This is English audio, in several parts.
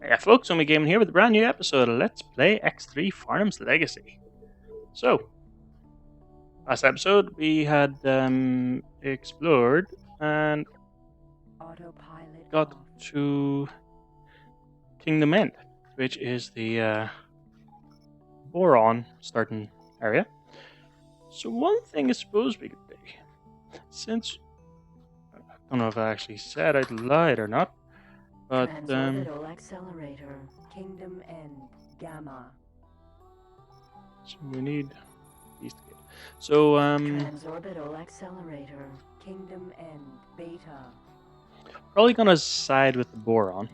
Yeah, folks, Omi Gaming here with a brand new episode of Let's Play X3 Farnham's Legacy. So, last episode we had explored and Autopilot got off. to Kingdom End, which is the boron starting area. So one thing I suppose we could do, since I don't know if I actually said I'd lied or not, but Transorbital accelerator. Kingdom End. Gamma. so we need these to get. So Transorbital accelerator. Kingdom End. Beta. probably gonna side with the boron.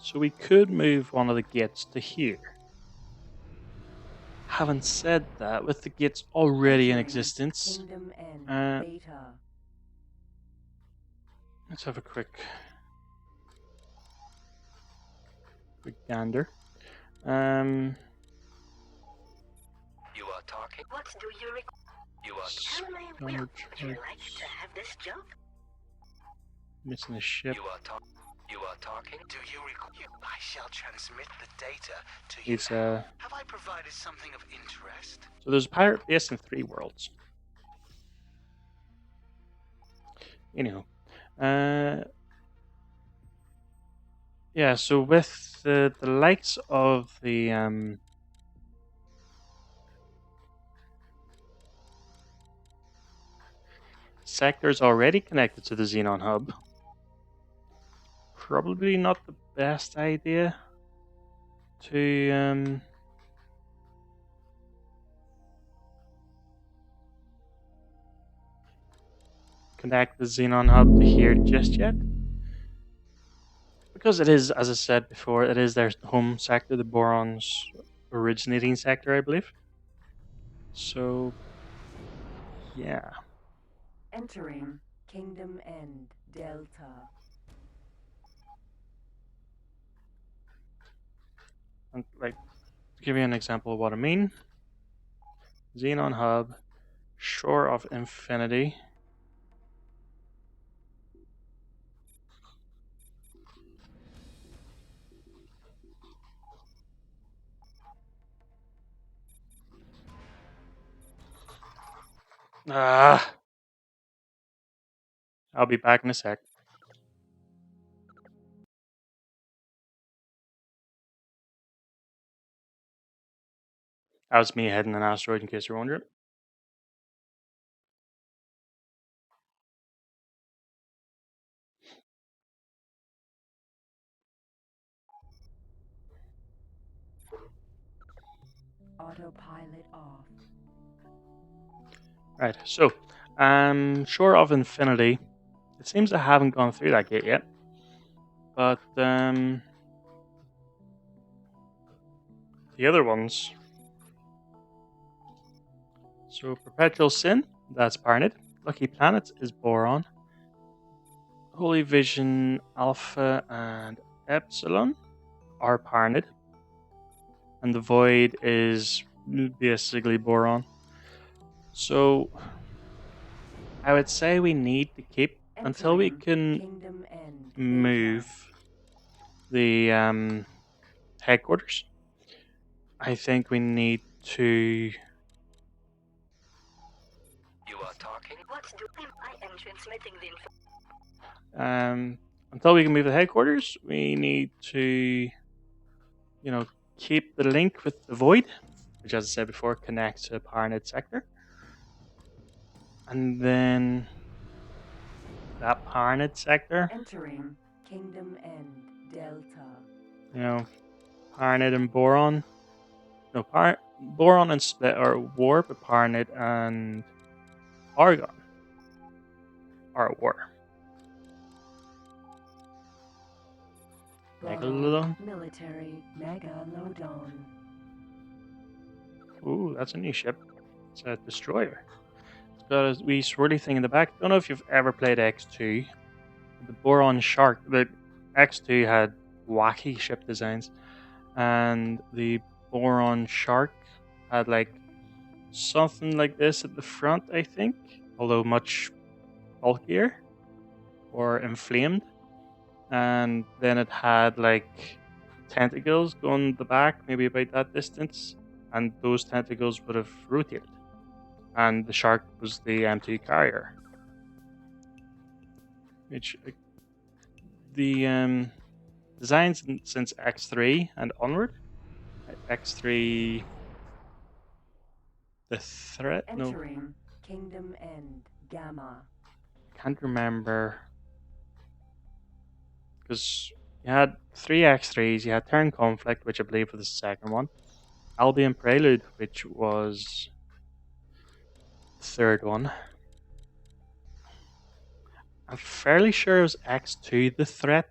So we could move one of the gates to here. Having said that, with the gates already in existence, Kingdom End. Beta. let's have a quick gander. You are talking. What do you require? You are. Caroline will. Would you like to have this job? Missing a ship. You are talking. You are talking. Do you require? I shall transmit the data to you. It's Have I provided something of interest? so there's a pirate base in 3 worlds. Anyhow, yeah. So with the likes of the sectors already connected to the Xenon hub, probably not the best idea to connect the Xenon hub to here just yet, because it is, as I said before, it is their home sector, the boron's originating sector, I believe. So yeah. Entering. Kingdom End. Delta. And, like, to give you an example of what I mean, Xenon hub, Shore of Infinity. Ah, I'll be back in a sec. That was me heading an asteroid, in case you're wondering. Autopilot off. Right, so, Shore of Infinity. It seems I haven't gone through that gate yet. But, the other ones. So, Perpetual Sin, that's Parnid. Lucky Planets is Boron. Holy Vision Alpha and Epsilon are Parnid. And the Void is basically Boron. So, I would say we need to keep, until we can Kingdom End. move the headquarters, I think we need to, You are talking. What do I am transmitting the info. until we can move the headquarters, we need to, keep the link with the Void, which, as I said before, connects to Parnid sector. And then that Parnid sector, Entering. Kingdom End. Delta. Parnid and Boron. No, Boron and Split are at war, but Parnid and Argon are at war. Megalodon. Military Megalodon. Ooh, that's a new ship. It's a destroyer. It's got a wee swirly thing in the back. Don't know if you've ever played X2. The Boron Shark. The X2 had wacky ship designs, and the Boron Shark had like something like this at the front, I think, although much bulkier. or inflamed, and then it had like tentacles going the back, maybe about that distance, and those tentacles would have rotated, and the shark was the empty carrier. Which the designs since X3 and onward, X3, the threat. No, Entering Kingdom End Gamma. can't remember because you had 3 X3s. You had Turn Conflict, which I believe was the second one. Albion Prelude, which was the third one. I'm fairly sure it was X2, the threat.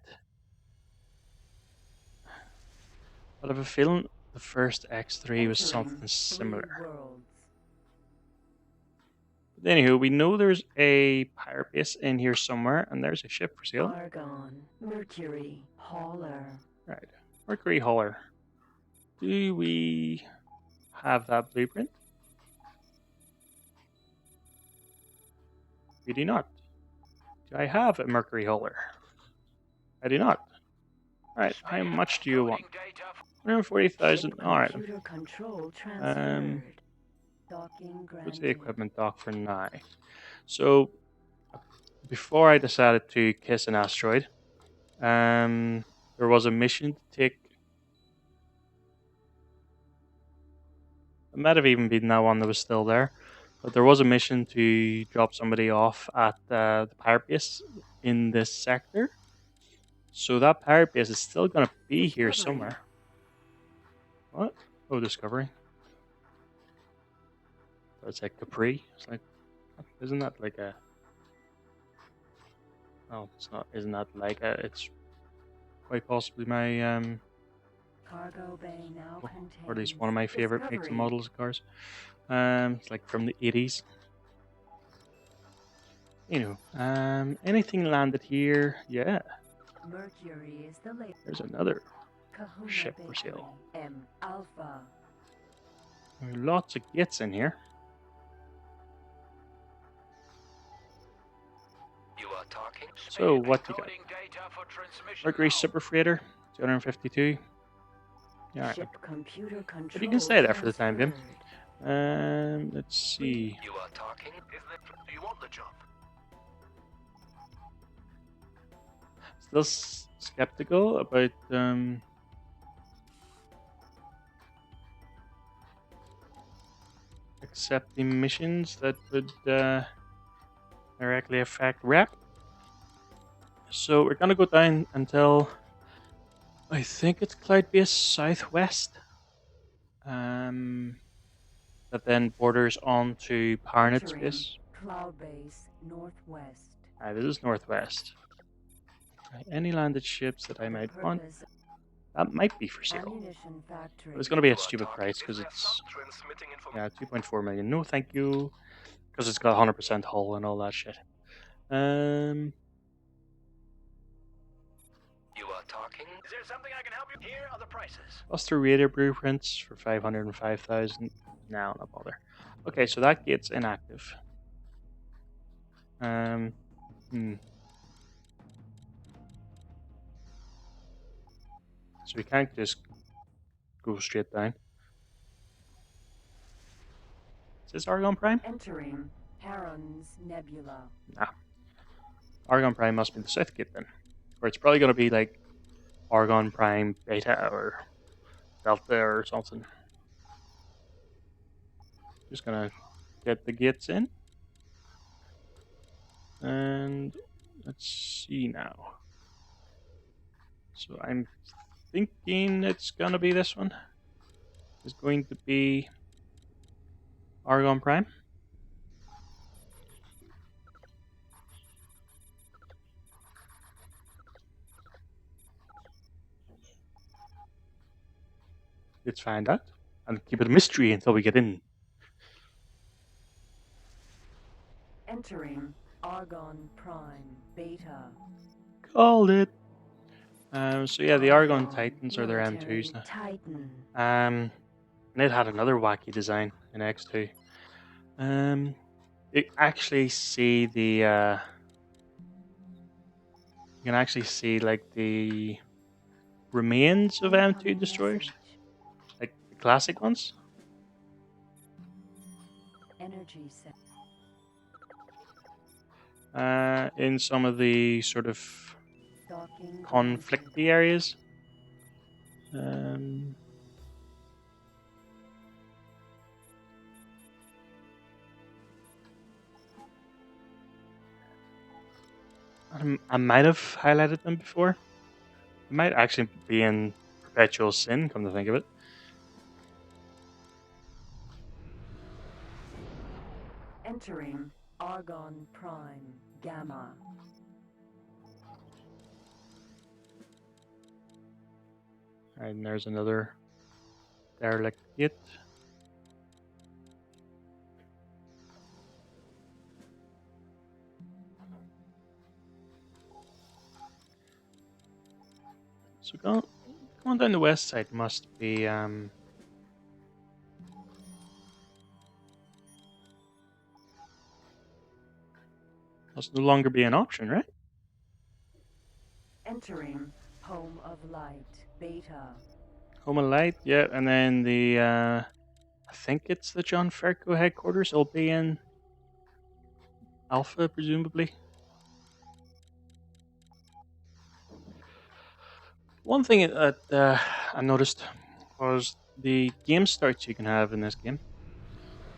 But I have a feeling the first X3 was something similar. Worlds. But anywho, we know there's a pirate base in here somewhere, and there's a ship for sale. Argon, Mercury, Hauler. Right, Mercury Hauler. Do we have that blueprint? We do not. Do I have a Mercury Hauler? I do not. Alright, how much do you want? 140,000. Alright. Computer control transferred. Docking What's the granted. equipment dock for now? So, before I decided to kiss an asteroid, there was a mission to take. It might have even been that one that was still there, but there was a mission to drop somebody off at the pirate base in this sector. So that pirate base is still going to be here somewhere. What? Oh, Discovery. It's like Capri. It's like, isn't that like a? No, it's not. Isn't that like a? It's quite possibly my Cargo bay now contains or at least one of my favorite makes and Discovery. models of cars. It's like from the 80s. You know, anything landed here? Yeah, Mercury is the latest. there's another Kahuna ship for Bakery. sale. M Alpha. There are lots of gates in here. You are talking. So what you got? Encoding data for transmission Mercury now. Super Freighter, 252. Yeah, alright. Ship computer control. But you can stay there for the time being. transferred. Let's see. You are talking. Do you want the job? Still skeptical about accepting missions that would directly affect rep. So we're gonna go down until I think it's Cloud Base Southwest. That then borders on to Parnet's Entering base. Cloud base northwest. This is northwest. Any landed ships that I might want, Purpose that might be for sale. ammunition factory. But it's going to be You a are stupid talking. price because Is there it's some transmitting information? 2.4 million. No, thank you. Because it's got 100% hull and all that shit. You are talking. Is there something I can help you? Here are the prices. Cluster radar blueprints for 505,000. No, not bother. Okay, so that gate's inactive. So we can't just go straight down. Is this Argon Prime? Entering Heron's Nebula. Nah. Argon Prime must be the south gate then. Or it's probably going to be like Argon Prime Beta or Delta or something. Just going to get the gates in. And let's see now. So I'm thinking it's going to be this one. It's going to be Argon Prime. Let's find out and keep it a mystery until we get in. Entering Argon Prime Beta. Called it. So yeah, the Argon Titans are their M2s now. Titan. And it had another wacky design in X2. You actually see the You can actually see like the remains of M2 Incoming destroyers, message. like the classic ones. Energy set. In some of the sort of Docking granted. conflicty areas. Um, I might have highlighted them before. It might actually be in Perpetual Sin, come to think of it. Entering Argon Prime Gamma. And there's another derelict gate. So going down the west side must be must no longer be an option, right? Entering Home of Light Beta. Home and Light, yeah, and then the I think it's the John Ferco headquarters will be in Alpha, presumably. One thing that I noticed was the game starts you can have in this game.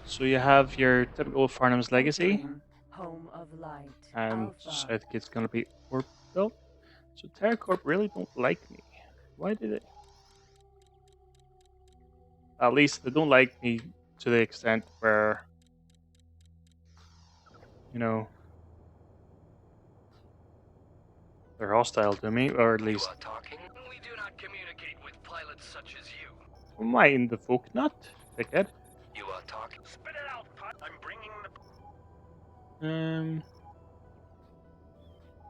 So you have your typical Farnham's Legacy, Entering Home of Light and Alpha. Southgate's going to be Orbital. So Terracorp really don't like me. Why do they? At least they don't like me to the extent where, you know, they're hostile to me, or at You least are talking? We do not communicate with pilots such as you. mind the folk not, dickhead. You are talking? Spit it out, I'm bringing the...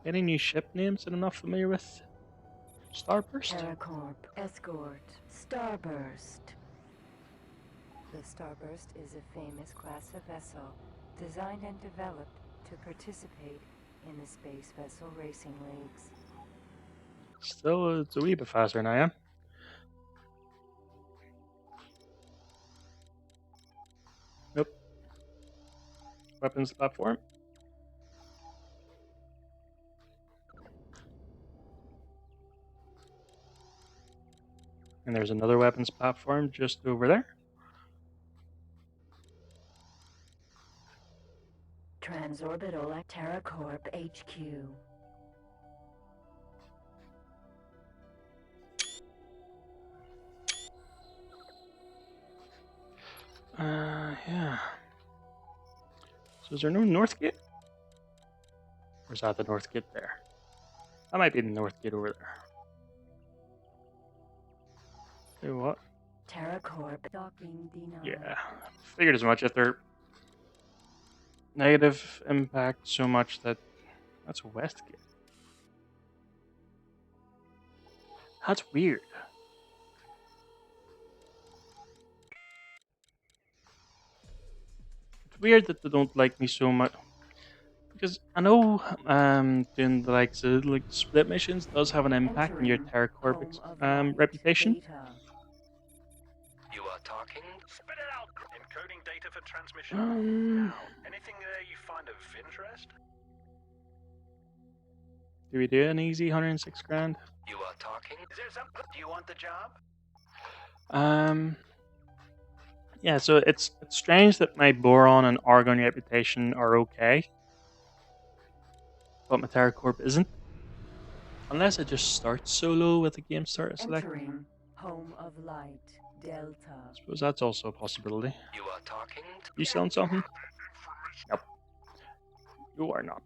Any new ship names that I'm not familiar with? Starburst? Terracorp Escort Starburst. The Starburst is a famous class of vessel designed and developed to participate in the space vessel racing leagues. Still, it's a wee bit faster than I am. Nope. Weapons platform. And there's another weapons platform just over there. Transorbital at Terracorp HQ. Yeah. So is there no north gate? Or is that the north gate there? That might be the north gate over there. Tell you what? Terracorp docking denied. Yeah. Figured as much. If they're negative impact so much that that's a west gate. That's weird. It's weird that they don't like me so much. Because I know doing the likes of like split missions does have an impact on your Entering Terracorp Home of Light reputation. Beta. You are talking? Spit it out! Encoding data for transmission. Um, Anything there you find of interest? do we do an easy 106 grand? You are talking? Is there something? Do you want the job? Yeah, so it's strange that my Boron and Argon reputation are okay, but my Terracorp isn't. Unless it just starts so low with the game start select. Entering Home of Light Delta. I suppose that's also a possibility. You are talking? You selling something? Nope. You are not.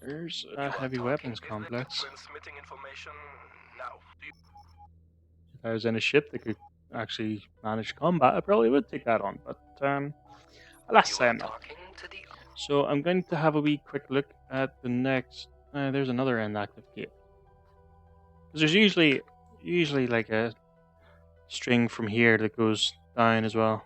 There's a heavy weapons complex. Transmitting information now. If I was in a ship that could actually manage combat, I probably would take that on, but alas, I am not. So I'm going to have a wee quick look at the next. There's another inactive gate. Because there's usually like a string from here that goes down as well.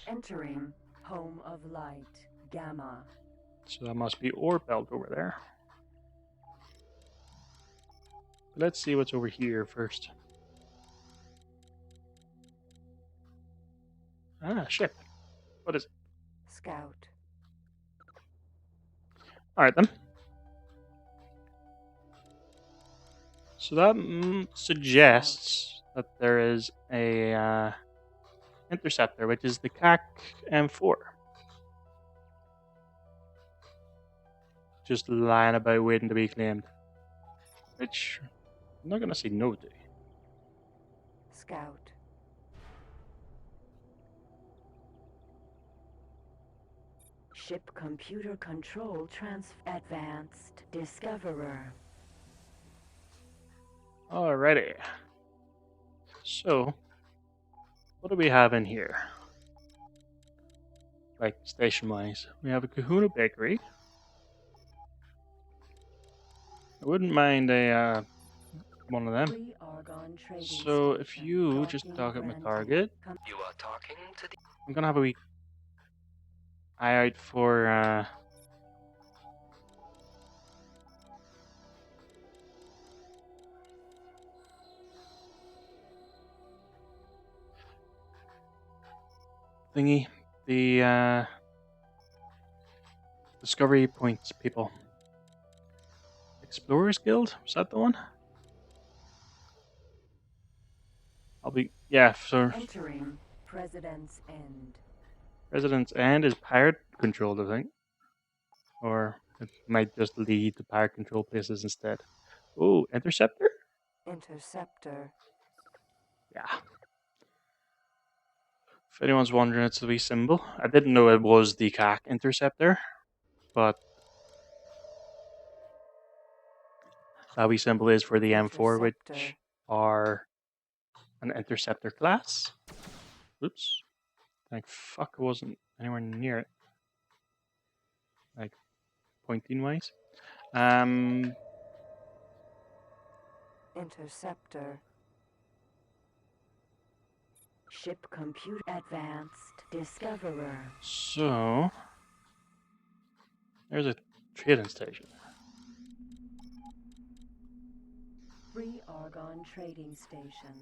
Entering Home of Light, Gamma. So that must be ore belt over there. Let's see what's over here first. Ah, ship. What is it? Scout. Alright then. So that suggests that there is a interceptor, which is the CAC M4. Just lying about waiting to be claimed. Which I'm not going to say no to. Scout. Ship computer control advanced. Discoverer. Alrighty. So, what do we have in here? Like, station-wise. We have a Kahuna Bakery. I wouldn't mind a one of them. Free Argon trading So, if station. you just Docking dock at my granted. target, You are talking to the... I'm gonna have a wee eye out for thingy, the Discovery Points people. Explorers Guild? Was that the one? So Entering President's End. Residence End is pirate controlled, I think. Or it might just lead to pirate control places instead. Oh, Interceptor? Interceptor. Yeah. If anyone's wondering, it's the wee symbol. I didn't know it was the CAC Interceptor, but that wee symbol is for the M4, which Interceptor. are an Interceptor class. Oops. Thank fuck I wasn't anywhere near it. Like, pointing wise. Interceptor. Ship compute advanced. Discoverer. So there's a trading station. Free Argon trading station.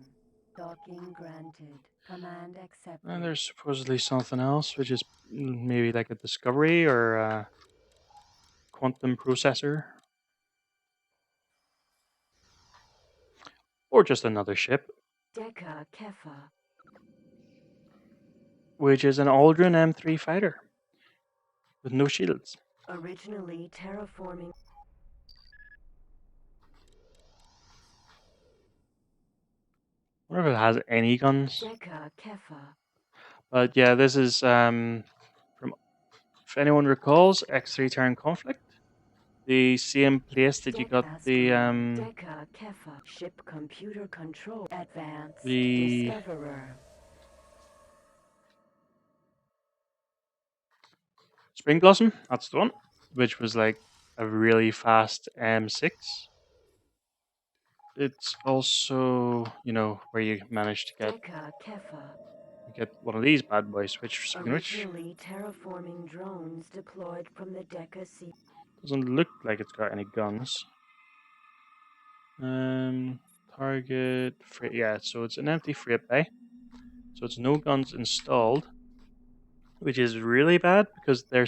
Docking granted. Command accepted. And there's supposedly something else, which is maybe like a discovery or a quantum processor. Or just another ship, Deca Kefa. which is an Aldrin M3 fighter with no shields. Originally terraforming. I wonder if it has any guns. Deca Kefa. But yeah, this is from, if anyone recalls, X3 Terran Conflict. The same place that you got the Deca Kefa. Ship computer control advanced. the Discoverer. Spring Blossom, that's the one, which was like a really fast M6. It's also, where you manage to Deca Kefa. get one of these bad boys, which, speaking of which, Originally terraforming drones deployed from the Deca Sea. doesn't look like it's got any guns. Target, yeah, so it's an empty freight bay. So it's no guns installed, which is really bad because they're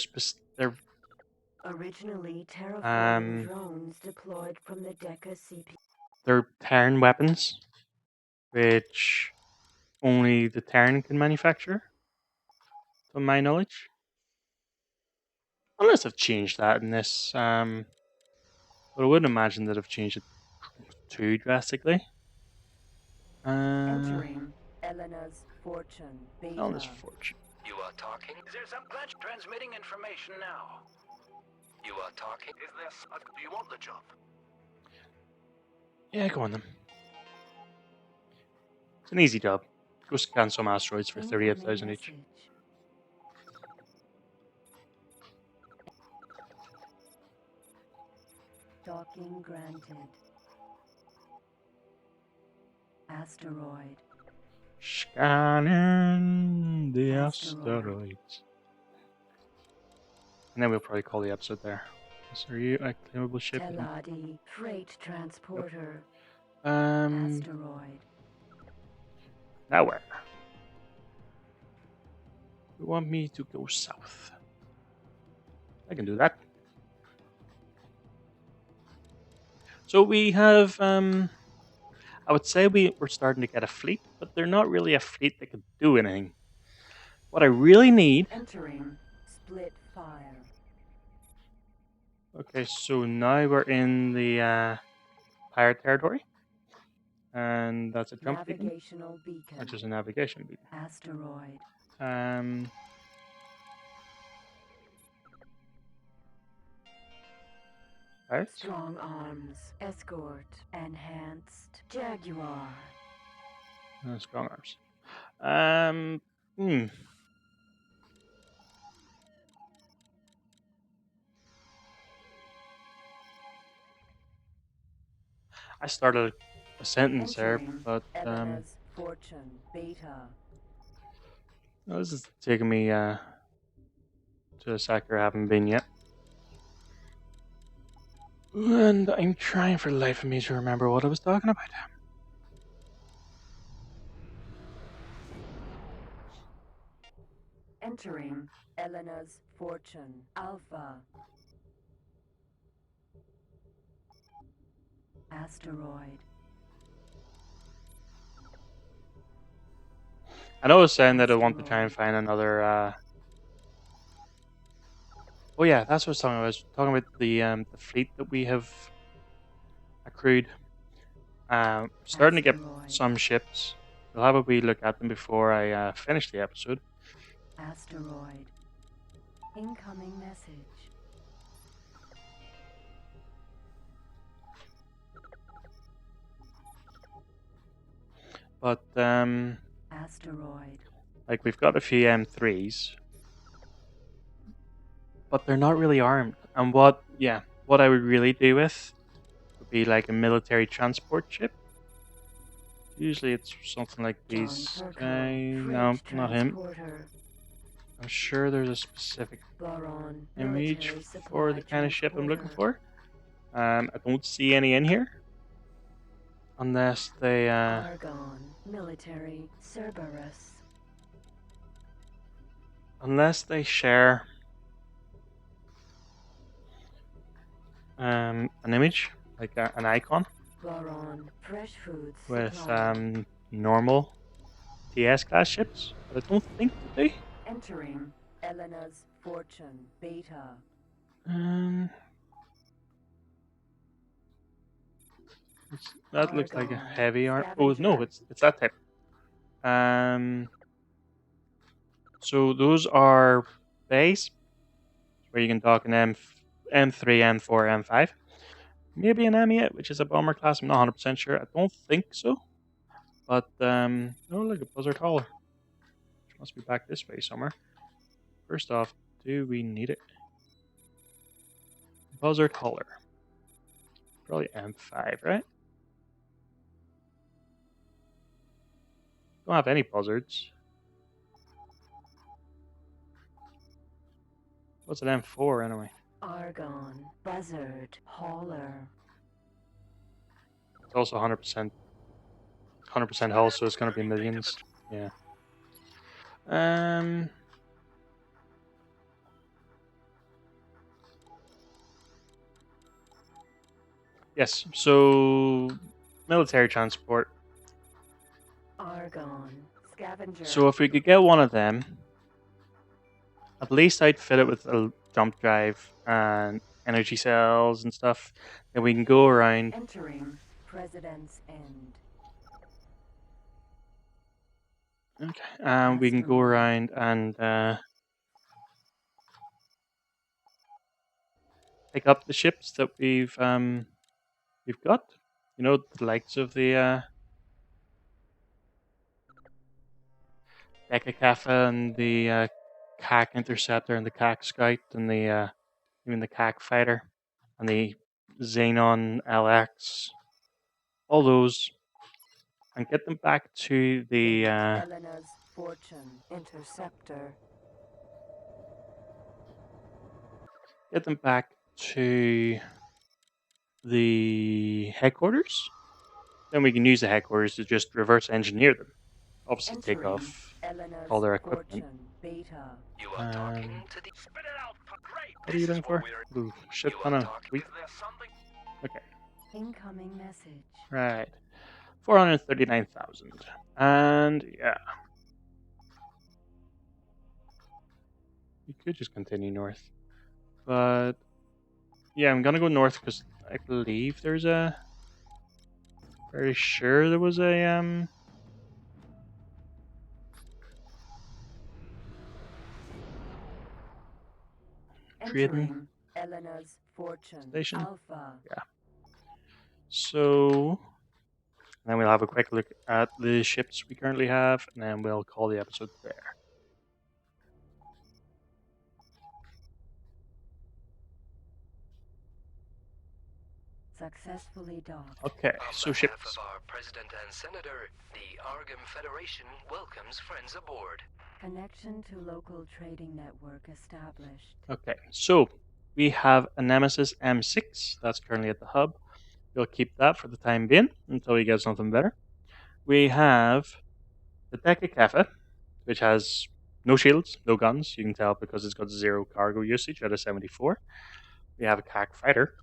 Originally terraforming Um, drones deployed from the Deca CP. they're Terran weapons, which only the Terran can manufacture, to my knowledge. Unless they've changed that in this, but I wouldn't imagine that they've changed it too drastically. Entering Elena's Fortune Beta. Elena's Fortune. You are talking? Is there some glitch transmitting information now? You are talking? Is this... do you want the job? Yeah, go on then. It's an easy job. Go scan some asteroids for 38,000 each. Message. Docking granted. Asteroid. Scanning the Asteroid. asteroids. And then we'll probably call the episode there. So are you a claimable ship? Teladi freight transporter. Um, Asteroid. now where? You want me to go south? I can do that. So we have, I would say we're starting to get a fleet, but they're not really a fleet that can do anything. What I really need... Entering split fire. Okay, so now we're in the pirate territory. And that's a jump beacon, Navigational beacon. which is a navigation beacon. Asteroid. Pirates? Strong arms. Escort. Enhanced. Jaguar. Strong arms. I started a sentence there, Entering but Elena's fortune. Beta. this is taking me to a sector I haven't been yet. And I'm trying for the life of me to remember what I was talking about. Entering Elena's fortune. Alpha. Asteroid. I know I was saying that I want to try and find another... Oh yeah, that's what I was talking about. I was talking about the fleet that we have accrued. Starting to get Asteroid. some ships. We'll have a wee look at them before I finish the episode. Asteroid. Incoming message. But Asteroid. like we've got a few M3s, but they're not really armed. And what I would really do with would be like a military transport ship. Usually it's something like these guy. No, not him. I'm sure there's a specific Boron. image Military for the kind of ship I'm looking for. I don't see any in here. Unless they Argon. Military Cerberus. unless they share an image, like an icon Boron. Fresh foods with supply. normal TS class ships, but I don't think they do. Entering Elena's fortune. Beta. That looks like a Argon. heavy arm. Oh no, Scavenger. it's that type. So those are bays where you can dock an M3, M4, M5. Maybe an M8, which is a bomber class. I'm not 100% sure. I don't think so. But oh look, a buzzard hauler. Which must be back this way somewhere. First off, do we need it? Buzzard hauler. Probably M5, right? Don't have any buzzards. What's an M4 anyway? Argon. Buzzard. Hauler. It's also 100% hull, so it's gonna be millions. Yeah. Yes. So military transport. Argon. Scavenger. So if we could get one of them, at least I'd fit it with a jump drive and energy cells and stuff. Then we can go around. Entering President's End. Okay. We can go around and pick up the ships that we've got. You know, the likes of the Deca Cafe and the CAC Interceptor and the CAC Scout and the even the CAC Fighter and the Xenon LX. All those, and get them back to the Elena's Fortune Interceptor. Get them back to the headquarters. Then we can use the headquarters to just reverse engineer them. Obviously take Entering off all Elena's their equipment. Fortune Beta. You are talking Um, to the. Spit it out. Great. what are you This is looking what for? we're. Ooh, shit You ton are of talking. wheat. Is there something? Okay, Incoming message. right. 439,000. And yeah, we could just continue north. But yeah, I'm gonna go north because I believe there's a. Very sure there was a trading Entering Elena's Fortune station. Alpha. Yeah. So then we'll have a quick look at the ships we currently have, and then we'll call the episode there. Successfully docked. Okay, On so behalf ships. of our president and senator, the Argon Federation welcomes friends aboard. Connection to local trading network established. Okay, so we have a Nemesis M6 that's currently at the hub. We'll keep that for the time being until we get something better. We have the Deca Cafe, which has no shields, no guns. You can tell because it's got 0 cargo usage out of 74. We have a CAC fighter,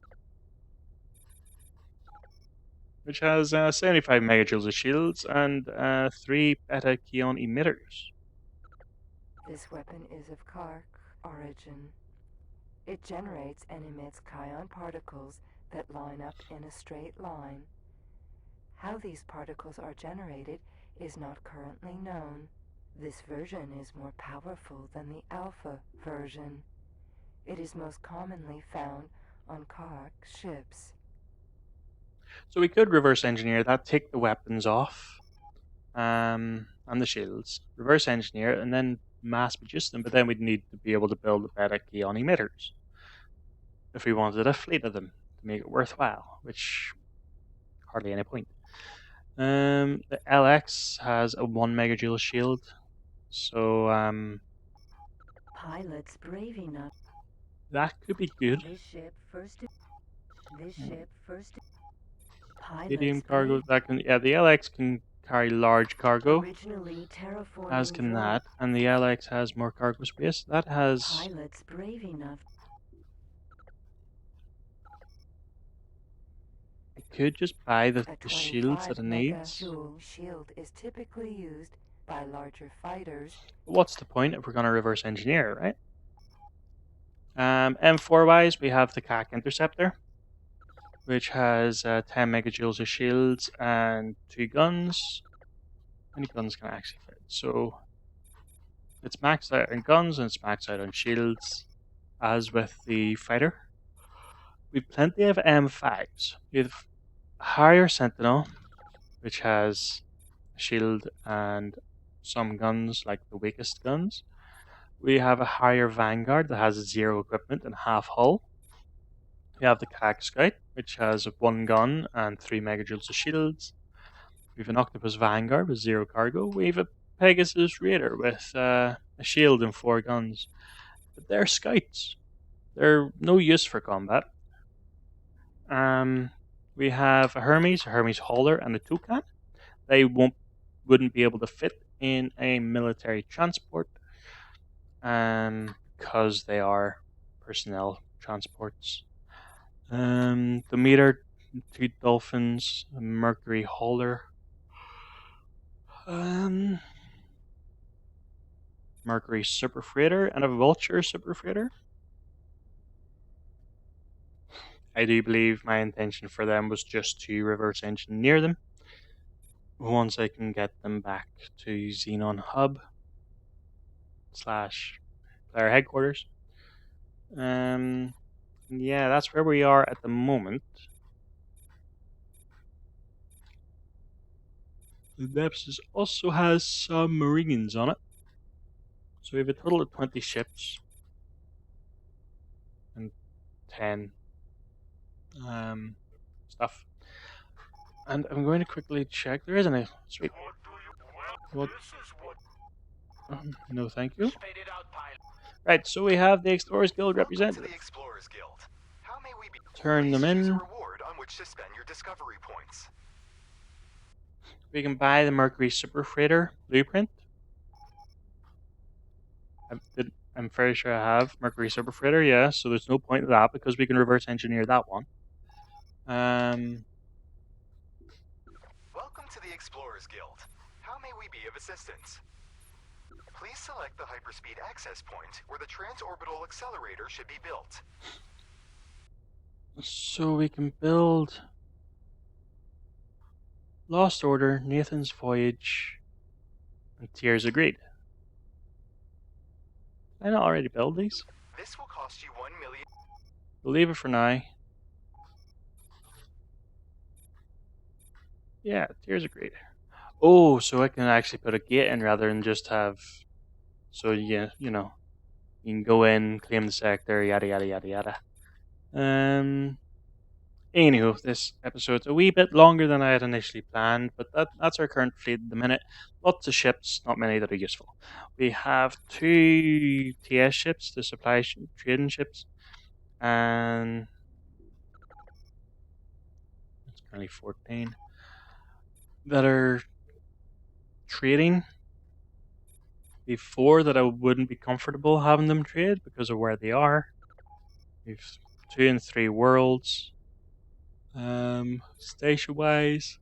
which has 75 megajoules of shields and 3 beta Keon emitters. This weapon is of Kark origin. It generates and emits Kion particles that line up in a straight line. How these particles are generated is not currently known. This version is more powerful than the Alpha version. It is most commonly found on Kark ships. So we could reverse engineer that, take the weapons off, and the shields, reverse engineer it, and then mass produce them. But then we'd need to be able to build the beta Keon emitters if we wanted a fleet of them to make it worthwhile, which hardly any point. The LX has a 1 megajoule shield, so Pilots brave enough. that could be good. This ship first. Medium Pilots cargo brave. that can, yeah, the LX can carry large cargo, Originally terraforming as can drone. that, and the LX has more cargo space. That has. Pilots brave enough. I could just buy the A shields that 25 it needs. megajoule shield is typically used by larger fighters. But what's the point if we're going to reverse engineer it, right? M4 wise, we have the CAC Interceptor, which has 10 megajoules of shields and 2 guns. How many guns can I actually fit? So it's maxed out on guns and it's maxed out on shields, as with the fighter. We've plenty of M5s. We have higher Sentinel, which has a shield and some guns, like the weakest guns. We have a higher Vanguard that has 0 equipment and half hull. We have the CAC Scout, which has 1 gun and 3 megajoules of shields. We have an Octopus Vanguard with 0 cargo. We have a Pegasus Raider with a shield and 4 guns. But they're scouts. They're no use for combat. We have a Hermes Hauler, and a Toucan. They wouldn't be able to fit in a military transport because they are personnel transports. The Meter, 2 Dolphins, a Mercury Hauler, Mercury Super Freighter, and a Vulture Super Freighter. I do believe my intention for them was just to reverse engineer them once I can get them back to Xenon Hub / player headquarters. Yeah, that's where we are at the moment. The Nemesis also has some Marines on it. So we have a total of 20 ships and 10 stuff. And I'm going to quickly check. There isn't a sweet. What? No, thank you. Fade it out, pilot. Right, so we have the Explorers Guild Welcome to the representative. Explorers Guild. How may we be? Turn them Please choose a in. reward on which to spend your discovery points. We can buy the Mercury Super Freighter blueprint. I'm fairly sure I have Mercury Super Freighter, yeah, so there's no point in that because we can reverse engineer that one. Welcome to the Explorers Guild. How may we be of assistance? Please select the hyperspeed access point where the transorbital accelerator should be built. So we can build Lost Order, Nathan's Voyage, and Tears Agreed. Did I not already build these? This will cost you 1 million. We'll leave it for now. Yeah, Tears Agreed. Oh, so I can actually put a gate in rather than just have... So, yeah, you know, you can go in, claim the sector, yada, yada, yada, yada. Anywho, this episode's a wee bit longer than I had initially planned, but that's our current fleet at the minute. Lots of ships, not many that are useful. We have 2 TS ships, the supply trading ships, and it's currently 14 that are trading. Before that, I wouldn't be comfortable having them trade because of where they are. We've 2 and 3 worlds. Station wise,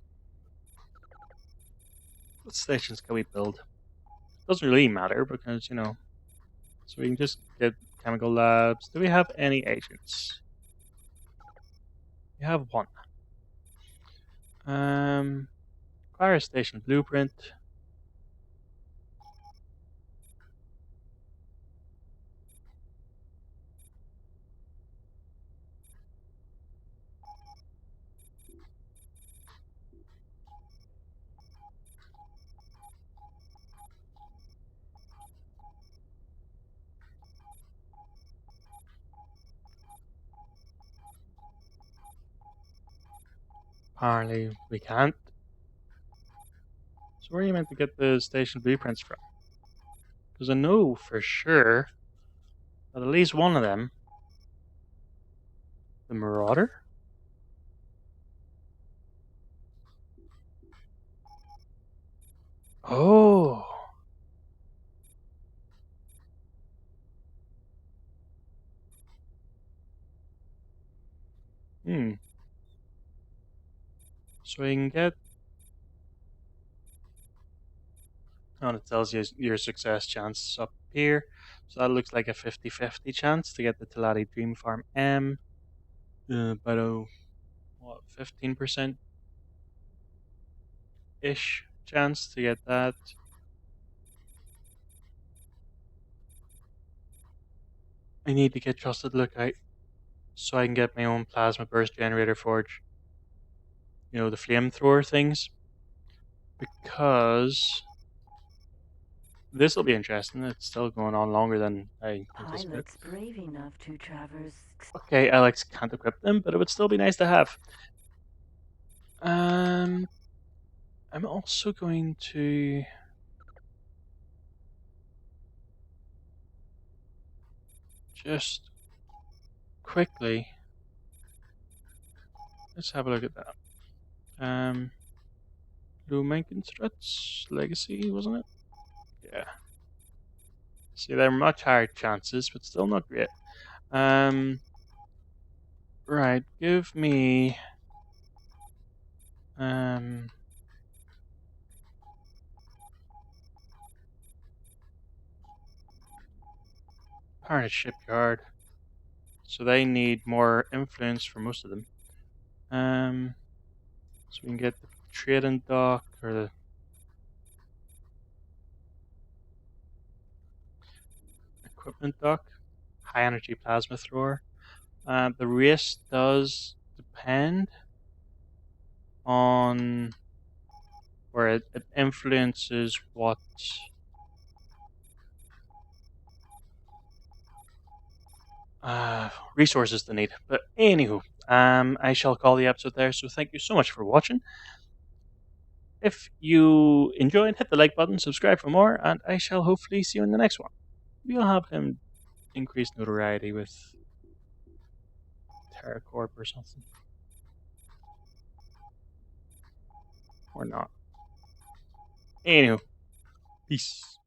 what stations can we build? Doesn't really matter because, you know, so we can just get chemical labs. Do we have any agents? We have 1. Fire station blueprint. Apparently we can't. So where are you meant to get the station blueprints from? Because I know for sure that at least one of them, the Marauder. Oh. So we can get... Oh, and it tells you your success chance up here. So that looks like a 50-50 chance to get the Telati Dream Farm M. About a, what, 15% ish chance to get that. I need to get Trusted Lookout so I can get my own Plasma Burst Generator Forge. You know, the flamethrower things. Because this will be interesting. It's still going on longer than I anticipated. Pilots brave enough to traverse. Okay, Alex can't equip them, but it would still be nice to have. I'm also going to... just quickly... Let's have a look at that. Blue Menkenstrut's Legacy, wasn't it? Yeah. See, they're much higher chances, but still not great. Right, give me... Parnage Shipyard. So they need more influence for most of them. So we can get the trading dock or the equipment dock. High energy plasma thrower. The race does depend on where it influences what resources they need. But anywho, I shall call the episode there. So thank you so much for watching. If you enjoyed, hit the like button, subscribe for more, and I shall hopefully see you in the next one. We'll have him increase notoriety with Terracorp or something. Or not. Anywho, peace.